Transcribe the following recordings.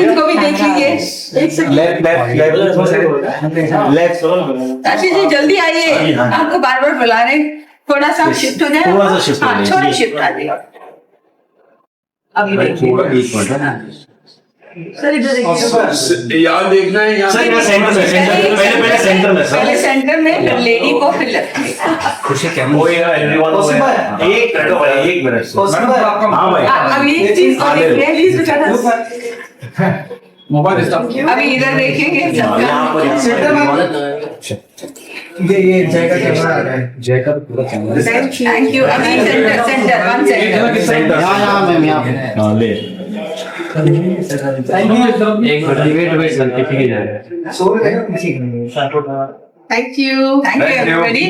इनको भी देख लीजिए। आशीष जी जल्दी आइए, आपको बार बार बुला रहे, थोड़ा सा शिफ्ट हो जाए, थोड़ा शिफ्ट आ जाएगा। अभी सर इधर देखिए, यहाँ देखना है, यहाँ पहले सेंटर में लेडी को फिर खुशी क्या एक मिनट हाँ भाई अब एक चीज को देखिए, मोबाइल अभी इधर देखेंगे ये जय का कैमरा आ रहा है, जय का पूरा कैमरा। Thank you. अभी सेंटर वन सेंटर मैम यहाँ ले एक wait Thank you everybody.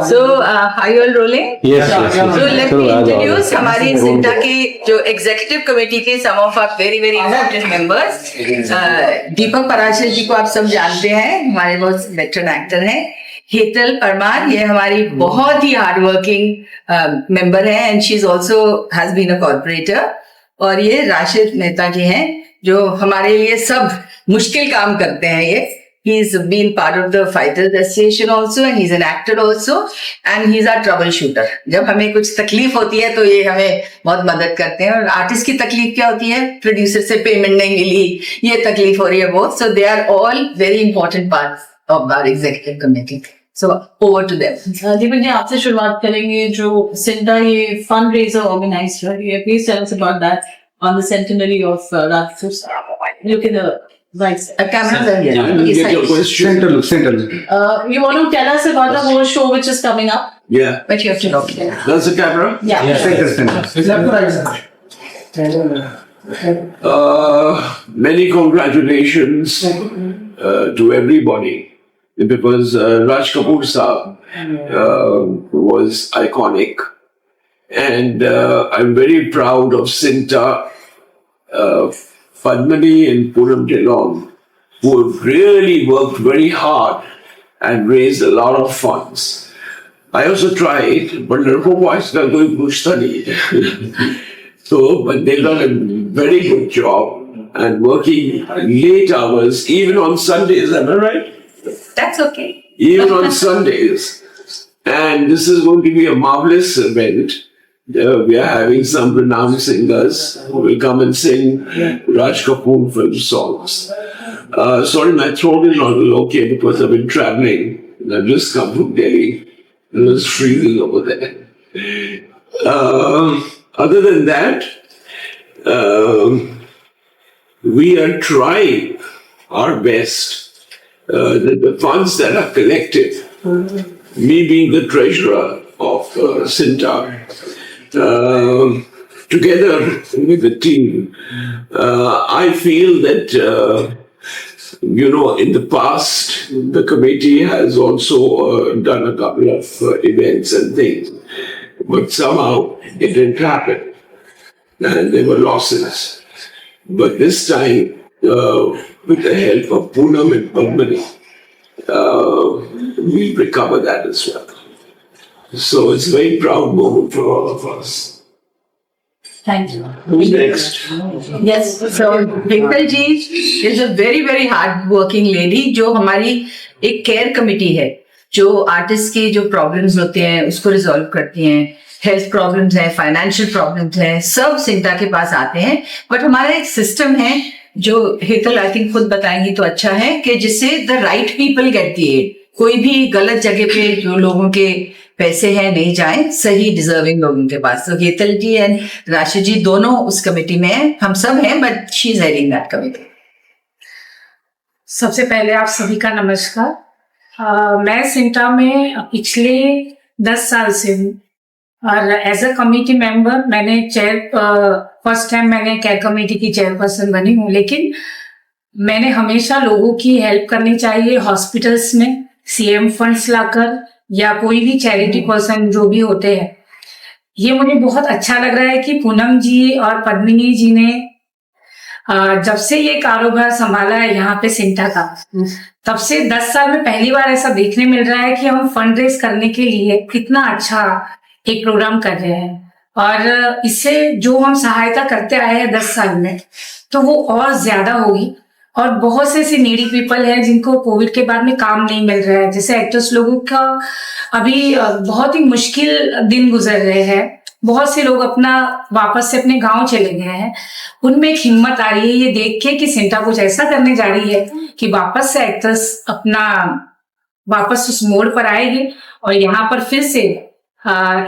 So are you all rolling? Yes. So let me introduce हमारी सिंटा की जो एग्जीक्यूटिव कमेटी के some of our very important members. दीपक पराशर जी को आप सब जानते हैं, हमारे बहुत वेटरन एक्टर हैं। हेतल परमार, ये हमारी बहुत ही हार्ड वर्किंग मेंबर है and she is also has been a corporator. और ये राशिद मेहता जी हैं जो हमारे लिए सब मुश्किल काम करते हैं। ये he is been part of the Fighters Association also and he is an actor also and he is our troubleshooter. जब हमें कुछ तकलीफ होती है तो ये हमें बहुत मदद करते हैं। और आर्टिस्ट की तकलीफ क्या होती है, प्रोड्यूसर से पेमेंट नहीं मिली, ये तकलीफ हो रही है बहुत। So they are all very important parts of our executive committee. So over to them. Deepak ji आपसे शुरुआत करेंगे। जो सिंटा ये फंड रेजर ऑर्गेनाइज कर रही है, please tell us about that on the centenary of Rajput. Look at the right side. A camera here. Center. You want to tell us about the whole show which is coming up? Yeah. But you have to look here. That's the camera. Yeah. Many congratulations to everybody because Raj Kapoor Saab was iconic. And I'm very proud of Sinta, Padmani and Puram Delong, who have really worked very hard and raised a lot of funds. I also tried, but otherwise they're going to study. But they've done a very good job and working late hours, even on Sundays, am I right? That's okay. Even on Sundays. And this is going to be a marvelous event. We are having some renowned singers who will come and sing Raj Kapoor film songs. Sorry, my throat is not okay because I've been traveling. I've just come from Delhi. It was freezing over there. Other than that, we are trying our best that the funds that are collected, me being the treasurer of Sinta, together with the team, I feel that, in the past, the committee has also done a couple of events and things, but somehow it didn't happen, and there were losses. But this time, with the help of Poonam and Padmani, we'll recover that as well. So it's a very proud moment for all of us. Thank you. Who's next? Yes, so Hetal ji is a very hard working lady जो हमारी एक care committee है जो artist के जो problems होते हैं उसको रिजॉल्व करती हैं। हेल्थ प्रॉब्लम्स है, फाइनेंशियल प्रॉब्लम्स है, सब सिंटा के पास आते हैं। बट हमारा एक सिस्टम है जो हेतल आई थिंक खुद बताएंगी तो अच्छा है कि जिससे the right people get the ad. कोई भी गलत जगह पे जो लोगों के पैसे हैं नहीं जाए, सही डिजर्विंग लोगों के पास। तो हेतल जी एंड राशिद जी दोनों उस कमेटी में हैं, हम सब हैं, but she is heading that committee. सबसे पहले आप सभी का नमस्कार। मैं सिंटा में पिछले 10 साल से हूँ और एज अ कमेटी मेंबर मैंने फर्स्ट टाइम मैंने केयर कमेटी की चेयरपर्सन बनी हूँ। लेकिन मैंने हमेशा लोगों की हेल्प करनी चाहिए हॉस्पिटल्स में सीएम फंड्स लाकर या कोई भी चैरिटी पर्सन जो भी होते हैं। ये मुझे बहुत अच्छा लग रहा है कि पूनम जी और पद्मिनी जी ने जब से ये कारोबार संभाला है यहाँ पे सिंटा का, तब से 10 साल में पहली बार ऐसा देखने मिल रहा है कि हम फंड रेज करने के लिए कितना अच्छा एक प्रोग्राम कर रहे हैं। और इससे जो हम सहायता करते आए हैं 10 साल में, तो वो और ज्यादा होगी। और बहुत से ऐसे नीडी पीपल हैं जिनको कोविड के बाद में काम नहीं मिल रहा है, जैसे एक्टर्स लोगों का अभी बहुत ही मुश्किल दिन गुजर रहे हैं। बहुत से लोग अपना वापस से अपने गांव चले गए हैं। उनमें एक हिम्मत आ रही है ये देख के कि सिंटा कुछ ऐसा करने जा रही है कि वापस से एक्टर्स अपना वापस उस मोड़ पर आएगी और यहाँ पर फिर से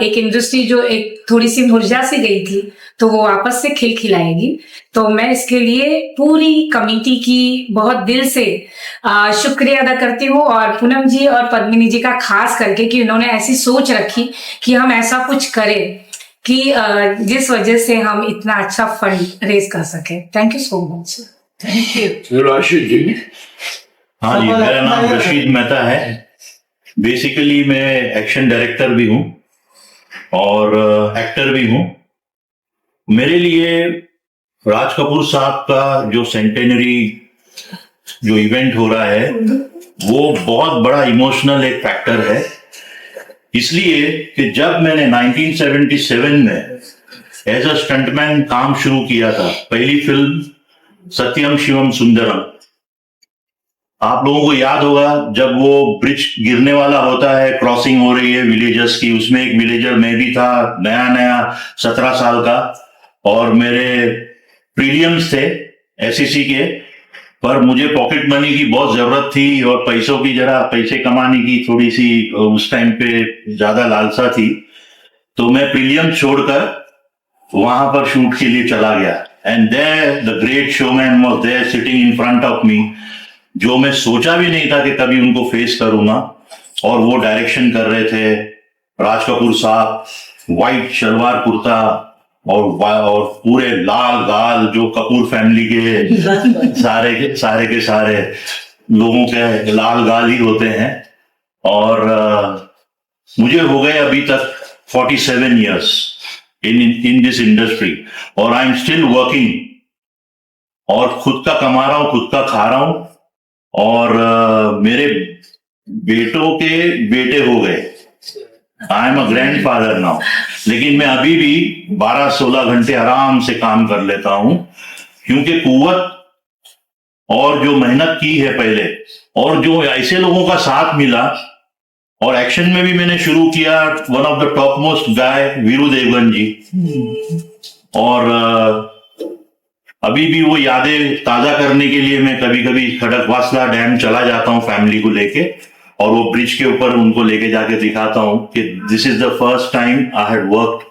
एक इंडस्ट्री जो एक थोड़ी सी मुरझा से गई थी तो वो वापस से खिलखिलाएगी। तो मैं इसके लिए पूरी कमेटी की बहुत दिल से शुक्रिया अदा करती हूँ, और पूनम जी और पद्मिनी जी का खास करके कि उन्होंने ऐसी सोच रखी कि हम ऐसा कुछ करें कि जिस वजह से हम इतना अच्छा फंड रेज कर सके। Thank you so much. Thank you. Rashid ji. हाँ जी, मेरा नाम रशीद मेहता है। बेसिकली मैं एक्शन डायरेक्टर भी हूँ और एक्टर भी हूँ। मेरे लिए राज कपूर साहब का जो सेंटेनरी जो इवेंट हो रहा है वो बहुत बड़ा इमोशनल एक फैक्टर है, इसलिए कि जब मैंने 1977 में एज अ स्टंटमैन काम शुरू किया था, पहली फिल्म सत्यम शिवम सुंदरम, आप लोगों को याद होगा जब वो ब्रिज गिरने वाला होता है, क्रॉसिंग हो रही है विलेजर्स की, उसमें एक विलेजर मैं भी था, नया 17 साल का, और मेरे प्रीलियम्स थे एसएससी के, पर मुझे पॉकेट मनी की बहुत जरूरत थी और पैसों की जरा पैसे कमाने की थोड़ी सी उस टाइम पे ज्यादा लालसा थी, तो मैं प्रीलियम छोड़कर वहां पर शूट के लिए चला गया। And there the great showman was there sitting in front of me, जो मैं सोचा भी नहीं था कि कभी उनको फेस करूंगा, और वो डायरेक्शन कर रहे थे राज कपूर साहब, व्हाइट शलवार कुर्ता और पूरे लाल गाल, जो कपूर फैमिली के सारे के सारे लोगों के लाल गाल ही होते हैं। और मुझे हो गए अभी तक 47 years इन दिस इंडस्ट्री, और आई एम स्टिल वर्किंग, और खुद का कमा रहा हूं, खुद का खा रहा हूं, और मेरे बेटों के बेटे हो गए। I am a grandfather now, लेकिन मैं अभी भी 12-16 घंटे आराम से काम कर लेता हूं, क्योंकि कुव्वत और जो मेहनत की है पहले, और जो ऐसे लोगों का साथ मिला, और एक्शन में भी मैंने शुरू किया one of the top most guy Veeru Devgan ji, और अभी भी वो यादें ताजा करने के लिए मैं कभी कभी खड़कवासला डैम चला जाता हूँ फैमिली को लेके, और वो ब्रिज के ऊपर उनको लेके जाके दिखाता हूँ कि this is the first time I had worked,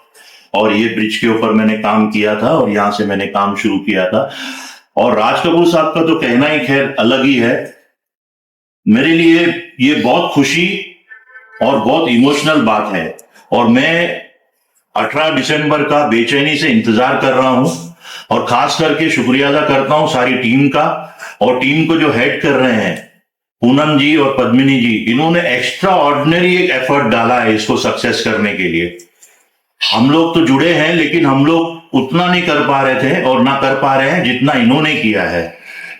और ये ब्रिज के ऊपर मैंने काम किया था और यहाँ से मैंने काम शुरू किया था। और राज कपूर साहब का तो कहना ही खैर अलग ही है। मेरे लिए ये बहुत खुशी और बहुत इमोशनल बात है, और मैं 18 दिसंबर का बेचैनी से इंतजार कर रहा हूं, और खास करके शुक्रिया अदा करता हूं सारी टीम का, और टीम को जो हेड कर रहे हैं पूनम जी और पद्मिनी जी, इन्होंने एक्स्ट्रा ऑर्डिनरी एक एफर्ट डाला है इसको सक्सेस करने के लिए। हम लोग तो जुड़े हैं, लेकिन हम लोग उतना नहीं कर पा रहे थे और ना कर पा रहे हैं जितना इन्होंने किया है।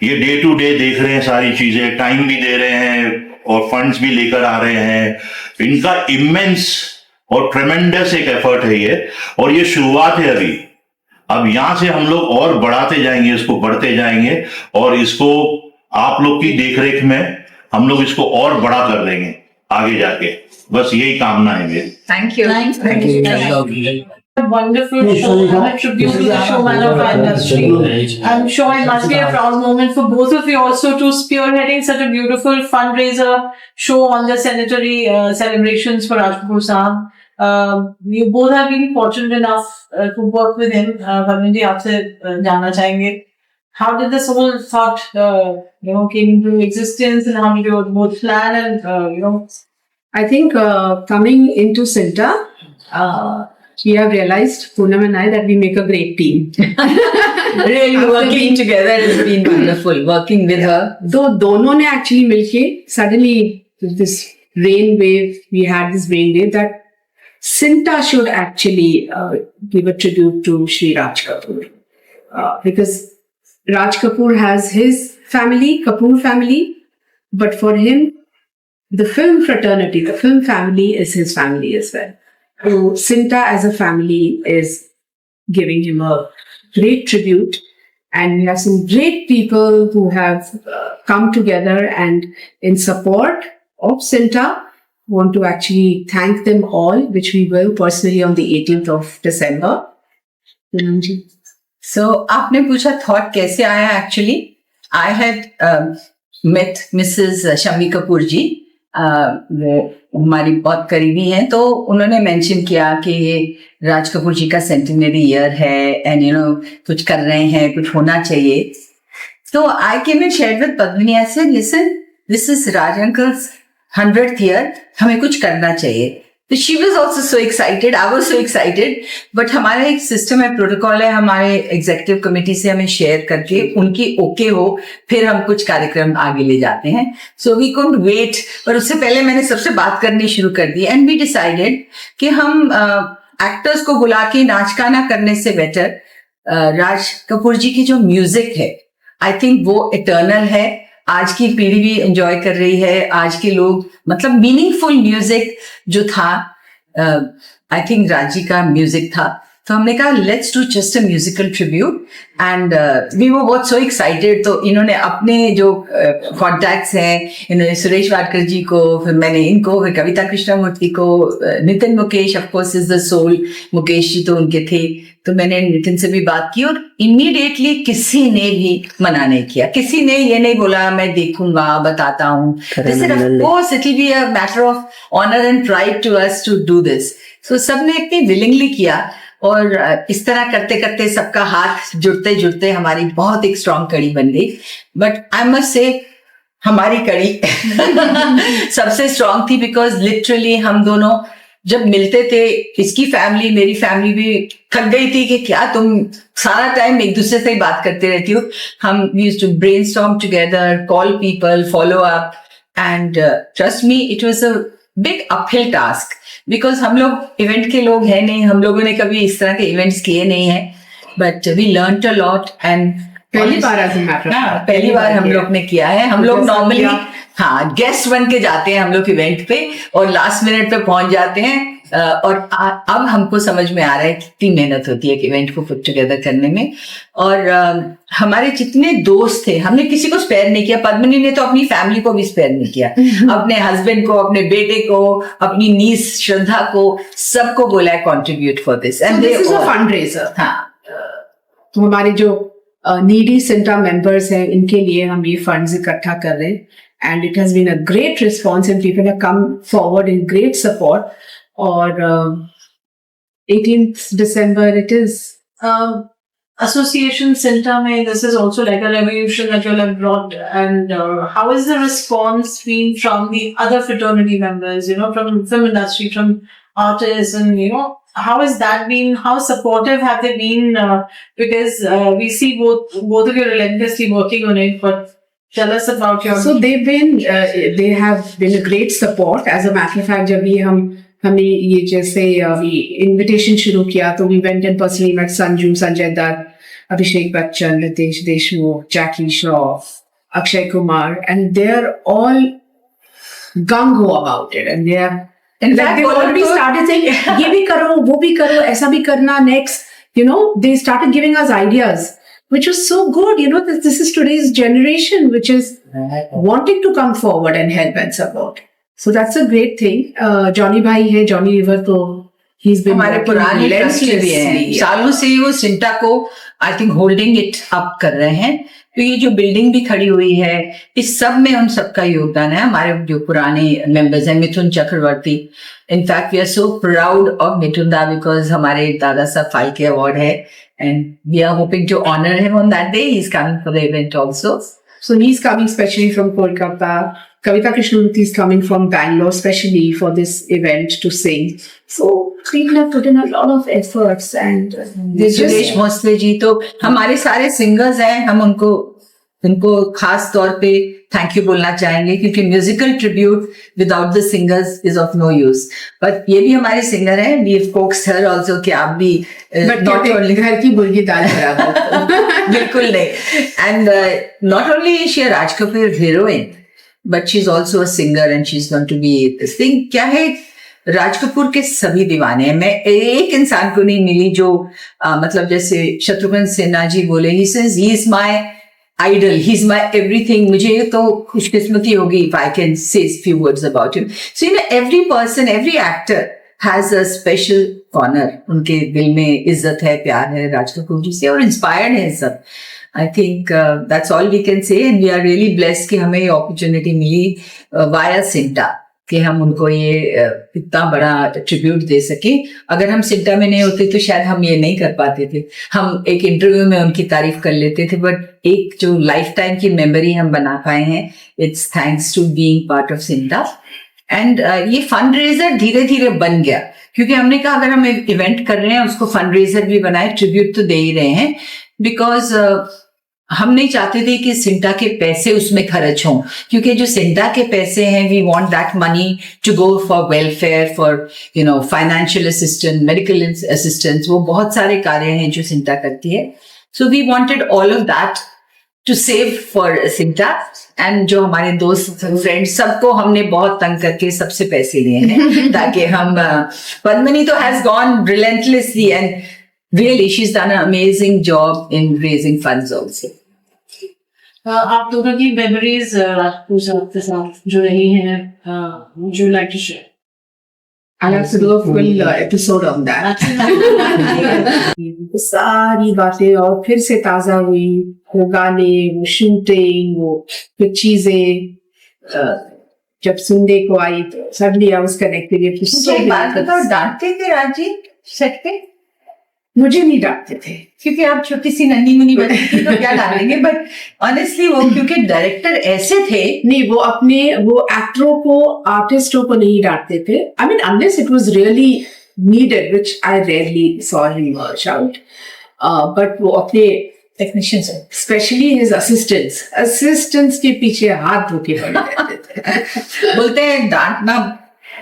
ये डे टू डे देख रहे हैं सारी चीजें, टाइम भी दे रहे हैं और फंड्स भी लेकर आ रहे हैं। इनका इमेंस और ट्रेमेंडस एक एफर्ट है ये, और ये शुरुआत है अभी। अब यहां से हम लोग और बढ़ाते जाएंगे, इसको बढ़ते जाएंगे, और इसको आप लोग की देखरेख में हम लोग इसको और बड़ा कर देंगे आगे जाके। बस यही कामना है मेरी। Thank you. Thank you. Wonderful show, a tribute to the showman of our industry. I'm sure it must be a proud moment for both of you also to spearheading such a beautiful fundraiser show on the centenary celebrations for Raj Kapoor Sahab. You both have been fortunate enough to work with him. Bhavin ji, आपसे जानना चाहेंगे, how did this whole thought came into existence, and how did you both plan and I think coming into Cinta, we have realized, Poonam and I, that we make a great team. really working together has been wonderful. Working with her. Though दोनों ने actually मिलके suddenly this rain wave, we had this rain wave that Cinta should actually give a tribute to Shri Raj Kapoor, because Raj Kapoor has his family, Kapoor family, but for him, the film fraternity, the film family is his family as well. So Cinta as a family is giving him a great tribute, and we have some great people who have come together and in support of Cinta. Want to actually thank them all, which we will personally on the 18th of December. Poonam ji. So आपने पूछा thought कैसे आया actually I had met Mrs Shammi Kapoor ji वो हमारी बहुत करीबी हैं तो उन्होंने मेंशन किया कि ये राज कपूर जी का सेंटिनरी ईयर है एंड यू नो कुछ कर रहे हैं कुछ होना चाहिए तो I came and shared with Padmini I said listen this is Raj uncle's 100th year हमें कुछ करना चाहिए तो she was also so excited I was so excited but हमारा एक सिस्टम है प्रोटोकॉल है हमारे एग्जीक्यूटिव कमेटी से हमें शेयर करके उनकी ओके हो फिर हम कुछ कार्यक्रम आगे ले जाते हैं सो वी कुडंट वेट पर उससे पहले मैंने सबसे बात करनी शुरू कर दी एंड वी डिसाइडेड कि हम एक्टर्स को बुला के नाच गाना करने से बेटर राज कपूर जी की जो म्यूजिक है आई थिंक वो इटर्नल है आज की पीढ़ी भी एंजॉय कर रही है आज के लोग मतलब मीनिंगफुल म्यूजिक जो था आई थिंक राजी का म्यूजिक था तो हमने कहा let's do just a musical tribute and we वो बहुत सो एक्साइटेड तो इन्होंने अपने जो कॉन्टैक्ट्स हैं इन्होंने सुरेश वाडकर जी को फिर मैंने इनको फिर कविता कृष्णमूर्ति को Nitin Mukesh of course is the soul Mukesh ji तो उनके थे तो मैंने नितिन से भी बात की और इमीडिएटली किसी ने भी मना नहीं किया किसी ने ये नहीं बोला मैं देखूंगा बताता हूँ this is of course it will be a matter of honour and pride to us to do this so सबने इतनी विलिंगली किया और इस तरह करते करते सबका हाथ जुड़ते जुड़ते हमारी बहुत एक स्ट्रॉन्ग कड़ी बन गई बट आई मस्ट से हमारी कड़ी सबसे स्ट्रॉन्ग थी बिकॉज लिटरली हम दोनों जब मिलते थे इसकी फैमिली मेरी फैमिली भी थक गई थी कि क्या तुम सारा टाइम एक दूसरे से ही बात करते रहती हो हम we used to brainstorm together call people follow up and trust me it was a big uphill task because हम लोग इवेंट के लोग हैं नहीं हम लोगों ने कभी इस तरह के इवेंट्स किए नहीं है but we learn a lot and पहली बार हम लोग ने किया है हम लोग नॉर्मली हाँ गेस्ट बन के जाते हैं हम लोग इवेंट पे और लास्ट मिनट पे पहुंच जाते हैं और अब हमको समझ में आ रहा है कितनी मेहनत होती है इवेंट को पुट टुगेदर करने में और हमारे जितने दोस्त थे हमने किसी को स्पेयर नहीं किया पद्मिनी ने तो अपनी फैमिली को भी स्पेयर नहीं किया अपने हस्बैंड को अपने बेटे को अपनी नीस श्रद्धा को सबको बोला है contribute for this and this is a fundraiser हाँ तो हमारे जो नीडी सिंटा मेंबर्स हैं इनके लिए हम ये फंड्स इकट्ठा कर रहे हैं and it has been a great response and people have come forward in great support or 18th December it is Association Cinta mein this is also like a revolution that you have brought and how is the response been from the other fraternity members from film industry from artists and how has that been how supportive have they been because we see both of you relentlessly working on it but tell us about your so they have been a great support as a matter of fact जब हमने ये जैसे invitation शुरू किया तो we went and personally met Sanju Sanjay Dutt Abhishek Bachchan Ritesh Deshmukh Jackie Shroff Akshay Kumar and they're all gung-ho about it and they've already started saying ये भी करो वो भी करो ऐसा भी करना next they started giving us ideas which was so good this is today's generation which is wanting to come forward and help and support so that's a great thing Johnny bhai hai Johnny River to he's been हमारे पुराने trustee भी हैं सालों से वो सिंटा को I think holding it up कर रहे हैं तो ये जो बिल्डिंग भी खड़ी हुई है इस सब में उन सबका योगदान है हमारे जो पुराने मेंबर्स हैं Mithun Chakraborty in fact we are so proud of Mithun da because हमारे दादा साहब फाल्के अवार्ड है and we are hoping to honor him on that day. He's coming for the event also. So he's coming specially from Kolkata. Kavita Krishnamurthy is coming from Bangalore specially for this event to sing. So people have put in a lot of efforts and Suresh Bhosale ji तो हमारे सारे singers हैं हम उनको खास तौर पे thank you बोलना चाहेंगे क्योंकि musical tribute without the singers is of no use but ये भी हमारे सिंगर हैं we have coaxed her also कि आप भी नॉट ओनली घर की मुर्गी दाल बराबर बिल्कुल नहीं and not only she a Raj Kapoor heroine but she is also a singer and she is going to be this thing क्या है राज कपूर के सभी दीवाने हैं। मैं एक इंसान को नहीं मिली जो मतलब जैसे शत्रुघ्न सिन्हा जी बोले, he says he is my idol, he is my everything. मुझे तो खुशकिस्मती होगी if I can say few words about him. So you know every person, every actor has a special corner, उनके दिल में इज्जत है, प्यार है राज कपूर जी से, और इंस्पायर्ड है सब। I think that's all we can say, and we are really blessed कि हमें ये opportunity मिली via सिंटा, कि हम उनको ये इतना बड़ा ट्रिब्यूट दे सके। अगर हम सिंटा में नहीं होते तो शायद हम ये नहीं कर पाते थे। हम एक इंटरव्यू में उनकी तारीफ कर लेते थे, बट एक जो लाइफ टाइम की मेमोरी हम बना पाए हैं, it's thanks to being part of CINTAA. And ये फंड रेजर धीरे धीरे बन गया, क्योंकि हमने कहा अगर हम इवेंट कर रहे हैं उसको फंड रेजर भी बनाए, ट्रिब्यूट तो दे ही रहे हैं, बिकॉज हम नहीं चाहते थे कि सिंटा के पैसे उसमें खर्च हों, क्योंकि जो सिंटा के पैसे हैं, we want that money to go for welfare, for you know financial assistance, medical assistance, वो बहुत सारे कार्य हैं जो सिंटा करती है। So we wanted all of that to save for CINTAA. And जो हमारे दोस्त फ्रेंड्स, सबको हमने बहुत तंग करके सबसे पैसे लिए हैं ताकि हम पद्मिनी तो has gone relentlessly and really she's done an amazing job in raising funds also. आप दोनों की मेमोरीज राजपूत साहब के साथ जो रही हैं, would you like to share? I'll have to do a full episode on that. सारी बातें और फिर से ताजा हुई, वो गाने, वो शूटिंग, वो कुछ चीजें जब सुनने को आई तो suddenly I was connected. बात बताओ, डांटते थे राजी सेट पे? मुझे नहीं डांटते थे, क्योंकि आप छोटी सी नन्ही मुन्नी बच्ची थी तो क्या डालेंगे, बट ऑनेस्टली वो क्योंकि डायरेक्टर ऐसे थे। नहीं, वो एक्टरों को, आर्टिस्टों को नहीं डांटते थे। I mean unless it was really needed, which I rarely saw him shout, but वो अपने टेक्नीशियंस, स्पेशली हिज असिस्टेंट्स के पीछे हाथ धो के पड़े रहते थे। बोलते हैं डांटना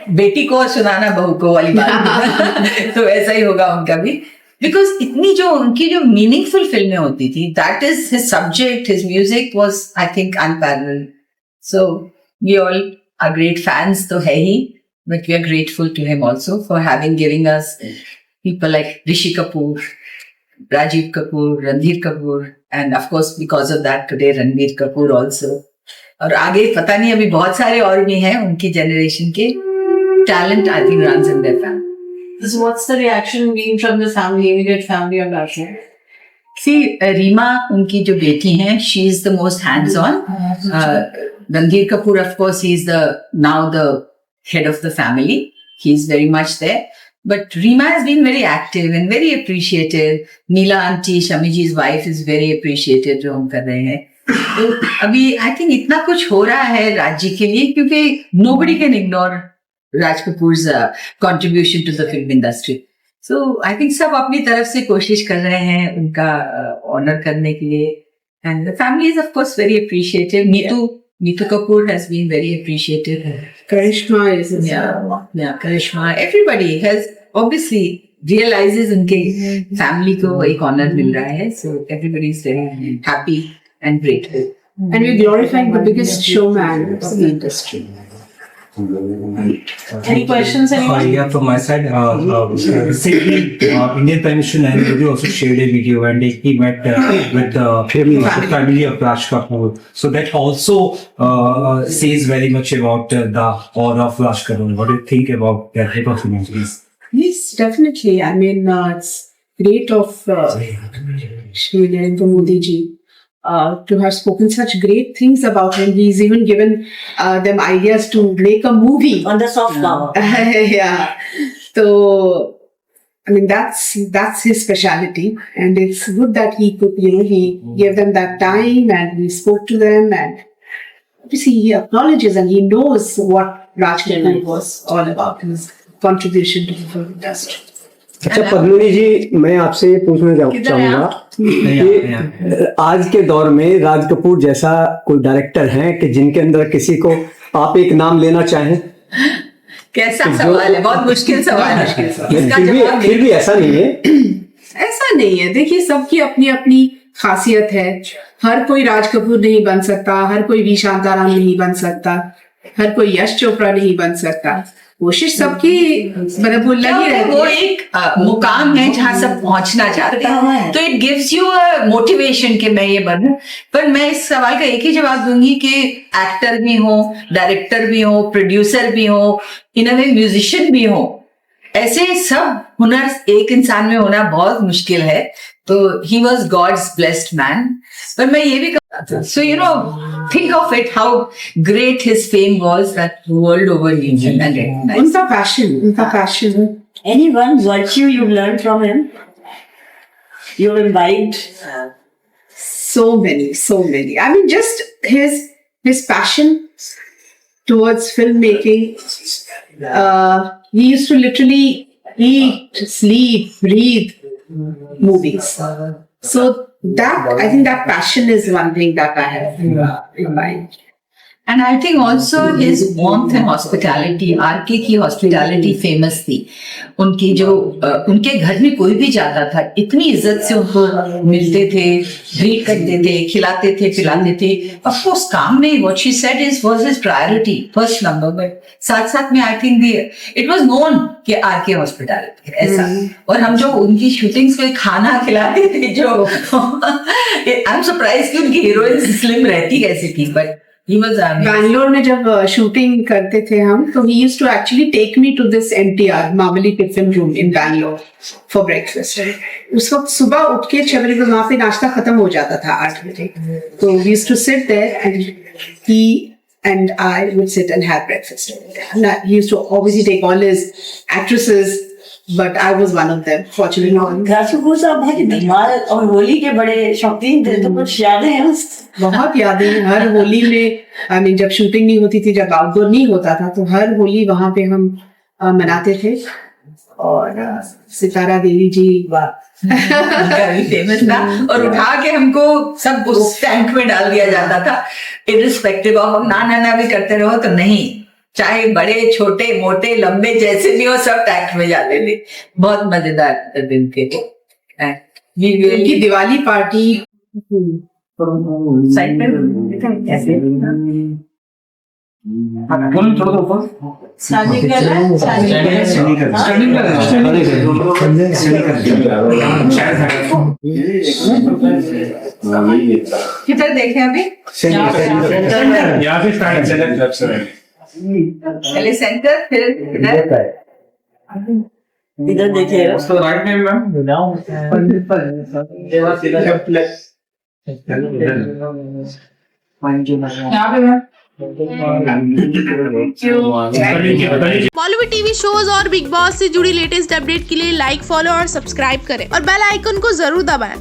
बेटी को, सुनाना बहू को वाली बात तो ऐसा ही होगा उनका भी, बिकॉज इतनी जो उनकी जो मीनिंगफुल फिल्में होती थी, that is his subject, his music was I think unparalleled. So we all are great fans तो है ही, but we are grateful to him also for having giving us people like Rishi Kapoor, Rajiv Kapoor, Randhir Kapoor, and of course because of that today Ranveer Kapoor also. और आगे पता नहीं, अभी बहुत सारे और भी हैं उनकी जनरेशन के। Talent I think runs in their family. So what's the reaction being from the family, immediate family on that show? See, Reema उनकी जो बेटी हैं, she is the most hands-on. Ranveer Kapoor, of course, he is now the head of the family. He is very much there. But Reema has been very active and very appreciative. Neela auntie, Shami ji's wife, is very appreciative जो हम कर रहे हैं। तो अभी I think इतना कुछ हो रहा है राज्य के लिए, क्योंकि nobody can ignore Raj Kapoor's contribution to the film industry. So I think सब अपनी तरफ से कोशिश कर रहे हैं उनका ऑनर करने के लिए, and the family is of course very appreciative. Neetu Kapoor has been very appreciative. Karishma is Karishma. Everybody has obviously realizes उनके family को एक honor मिल रहा है, so everybody is very happy and grateful. And we're glorifying the biggest showman of the industry. Any questions, anyone? Yeah, from my side, recently, Indian Prime Minister Narendra Modi also shared a video and he met with the family of Raj Kapoor. So that also says very much about the aura of Raj Kapoor. What do you think about that type of images? Yes, definitely. I mean, it's great of Shri Narendra Modi ji to have spoken such great things about him. He's even given them ideas to make a movie on the soft power. Yeah. So, I mean, that's his speciality, and it's good that he could, he gave them that time and he spoke to them, and obviously he acknowledges and he knows what Raj Kapoor was all about, his contribution to the film industry. अच्छा पद्मिनी जी, मैं आपसे ये पूछना चाहूंगा कि आज के दौर में राज कपूर जैसा कोई डायरेक्टर है कि जिनके अंदर किसी को आप एक नाम लेना चाहें? कैसा सवाल है, बहुत मुश्किल सवाल है। फिर भी ऐसा नहीं है। ऐसा नहीं है, देखिए सबकी अपनी अपनी खासियत है। हर कोई राज कपूर नहीं बन सकता, हर कोई वी शांताराम नहीं बन सकता, हर कोई यश चोपड़ा नहीं बन सकता। कोशिश सबकी मतलब वो लगी रहती वो है। एक मुकाम है जहाँ सब पहुंचना चाहते हैं, तो it gives you a motivation कि मैं ये बनूं। पर मैं इस सवाल का एक ही जवाब दूंगी कि एक्टर भी हो, डायरेक्टर भी हो, प्रोड्यूसर भी हो, इन अ वे म्यूजिशियन भी हो, ऐसे सब हुनर एक इंसान में होना बहुत मुश्किल है। तो he was God's blessed man. पर मैं ये भी कहता था, so you know, think of it how great his fame was that world over उनका passion Any one virtue you learned from him? You imbibed? so many. I mean, just his passion towards filmmaking. He used to literally eat, sleep, breathe movies. So that, I think that passion is one thing that I have imbibed. And I think also his warmth and hospitality, RK की hospitality famous थी। उनकी जो उनके घर में कोई भी जाता था, इतनी इज्जत से उनको मिलते थे, ग्रीट करते थे, खिलाते थे, पिलाते थे। Of course, काम नहीं, what she said was his priority, first number। But साथ साथ में I think it was known कि आरके hospitality है ऐसा। और हम जो उनकी शूटिंग्स में खाना खिलाते थे, जो I'm surprised कि उनकी हीरोइन स्लिम रहती कैसी थी, but बैंगलोर में जब शूटिंग करते थे हम, तो he used to actually take me to this MTR Mavalli के film room in Bangalore for breakfast. उस वक्त सुबह उठ के 6 बजे वहां पे नाश्ता खत्म हो जाता था 8 बजे, तो we used to sit there and he and I would sit and have breakfast. He used to obviously take all his actresses, but I was one of them, fortunately. Raj Kapoor साहब बहुत धमाल और होली के बड़े शौकीन थे, तो कुछ यादें हैं उस? बहुत यादें। हर होली में, I mean, जब शूटिंग नहीं होती थी, जब आउटडोर नहीं होता था, तो हर होली वहां पे हम मनाते थे। और सितारा देवी जी फेमस था, और उठा के हमको सब उस टैंक में डाल दिया जाता था, इरिस्पेक्टिव ऑफ ना भी करते रहो तो नहीं, चाहे बड़े छोटे मोटे लंबे जैसे भी हो, सब टैंक में जाते थे। बहुत मजेदार दिन थे। उनकी दिवाली पार्टी साइड पे ऐसे किधर देखे अभी? पहले सेंटर, फिर इधर देखिए। बॉलीवुड टीवी शोज और बिग बॉस से जुड़ी लेटेस्ट अपडेट के लिए लाइक, फॉलो और सब्सक्राइब करें और बेल आइकन को जरूर दबाएं।